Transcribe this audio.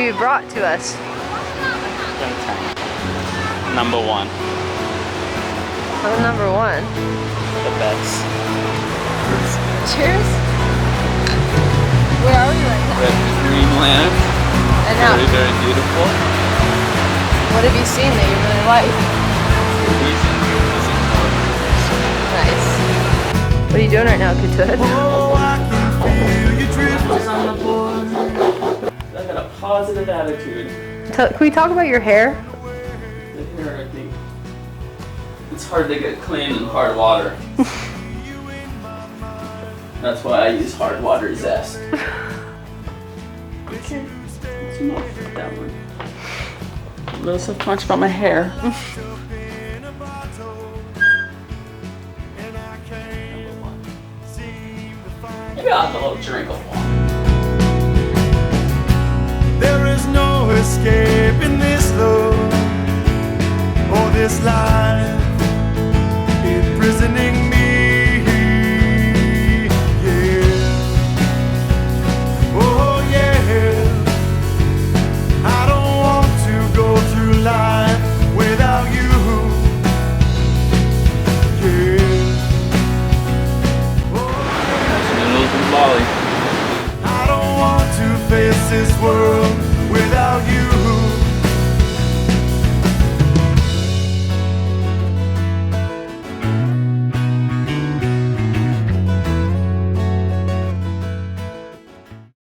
you brought to us? Number one. Oh, number one. The Becks. Cheers. Where are we right now? We're at Dreamland. And now, Very, very beautiful. what have you seen that you really like? Nice. What are you doing right now, Katood? I got a positive attitude. Can we talk about your hair? The hair, I think. It's hard to get clean in hard water. That's why I use hard water zest. Okay, that's enough of that one. A little so much about my hair. Maybe I'll have a little drink of water. There is no escape in this love or this life imprisoning me. Yeah. Oh yeah. I don't want to go through life without you. Yeah. Sounds of Bali. I don't want to face this world without you.